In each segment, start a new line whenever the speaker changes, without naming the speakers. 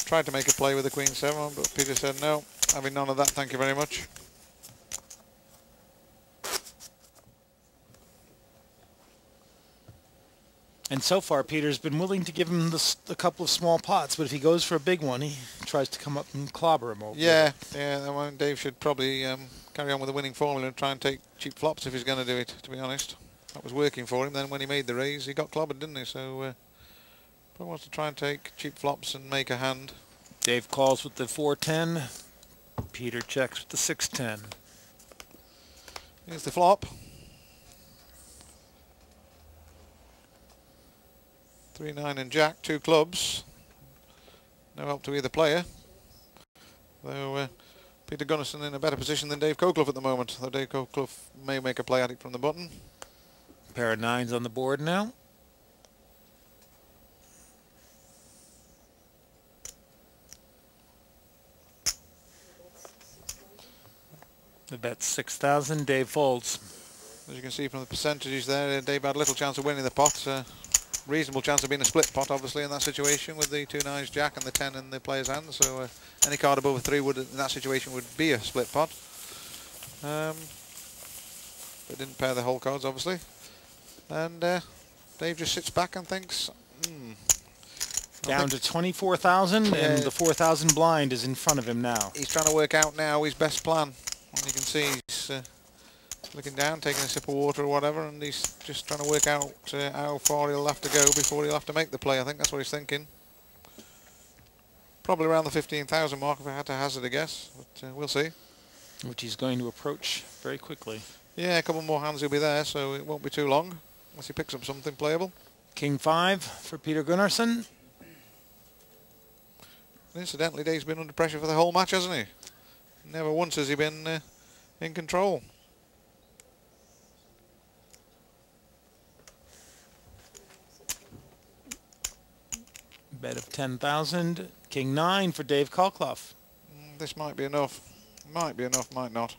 tried to make a play with the Queen 7, but Peter said no, having none of that, thank you very much.
And so far, Peter's been willing to give him a couple of small pots, but if he goes for a big one, he tries to come up and clobber him over.
Yeah, well, Dave should probably carry on with the winning formula and try and take cheap flops if he's going to do it, to be honest. That was working for him. Then when he made the raise, he got clobbered, didn't he? So probably wants to try and take cheap flops and make a hand.
Dave calls with the 4-10. Peter checks with the 6-10.
Here's the flop. 3-9 and Jack, 2 clubs. No help to either player. Though Peter Gunnarsson in a better position than Dave Cockloff at the moment. Though Dave Cockloff may make a play at it from the button.
Pair of 9s on the board now. The bet's 6,000. Dave folds.
As you can see from the percentages there, Dave had little chance of winning the pot. Reasonable chance of being a split pot, obviously, in that situation with the 2 9s Jack and the 10 in the player's hand. So any card above a 3 would, in that situation, would be a split pot. But didn't pair the whole cards, obviously. And Dave just sits back and thinks,
down to 24,000, and the 4,000 blind is in front of him now.
He's trying to work out now his best plan. And you can see he's looking down, taking a sip of water or whatever, and he's just trying to work out how far he'll have to go before he'll have to make the play. I think that's what he's thinking. Probably around the 15,000 mark if I had to hazard a guess, but we'll see.
Which he's going to approach very quickly.
Yeah, a couple more hands he'll be there, so it won't be too long unless he picks up something playable.
King 5 for Peter Gunnarsson.
Incidentally, Dave's been under pressure for the whole match, hasn't he? Never once has he been in control.
Bet of 10,000. King 9 for Dave Cockloff.
This might be enough. Might be enough, might not.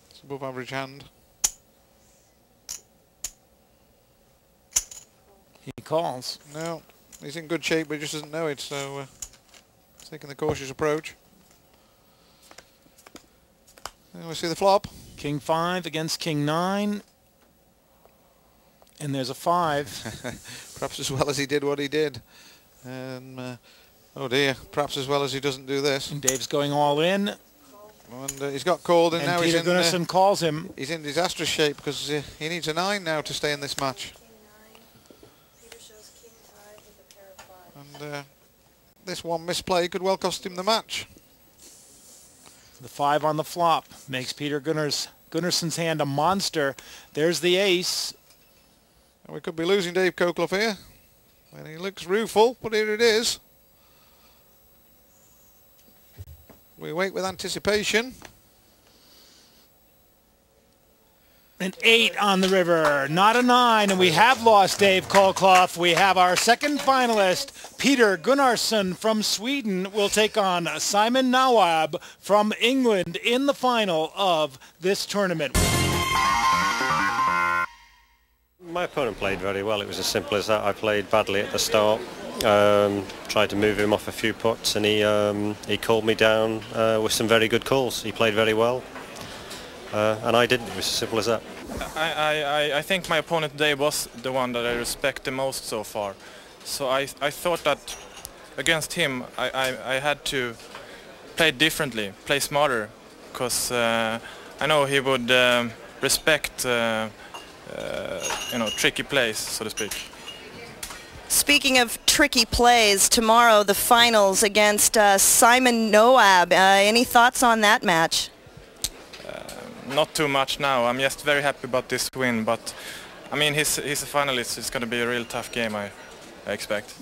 It's above average hand.
He calls.
No, he's in good shape, but he just doesn't know it, so he's taking the cautious approach. And we see the flop.
King 5 against King 9. And there's a 5.
Perhaps as well as he did what he did. And, oh dear, perhaps as well as he doesn't do this.
And Dave's going all in.
And he's got called, and now
Peter Gunnarsson calls him.
He's in disastrous shape because he needs a 9 now to stay in this match. And this one misplay could well cost him the match.
The 5 on the flop makes Peter Gunnarsson's hand a monster. There's the ace.
And we could be losing Dave Cockloff here. And he looks rueful, but here it is. We wait with anticipation.
An 8 on the river, not a 9, and we have lost Dave Cockloff. We have our second finalist, Peter Gunnarsson from Sweden, will take on Simon Nawab from England in the final of this tournament.
My opponent played very well. It was as simple as that. I played badly at the start. Tried to move him off a few putts, and he called me down with some very good calls. He played very well. And I didn't. It was as simple as that.
I think my opponent today was the one that I respect the most so far. So I thought that against him I had to play differently, play smarter, because I know he would respect tricky plays, so to speak.
Speaking of tricky plays, tomorrow the finals against Simon Nawab. Any thoughts on that match?
Not too much now. I'm just very happy about this win, but I mean he's a finalist. It's going to be a real tough game, I expect.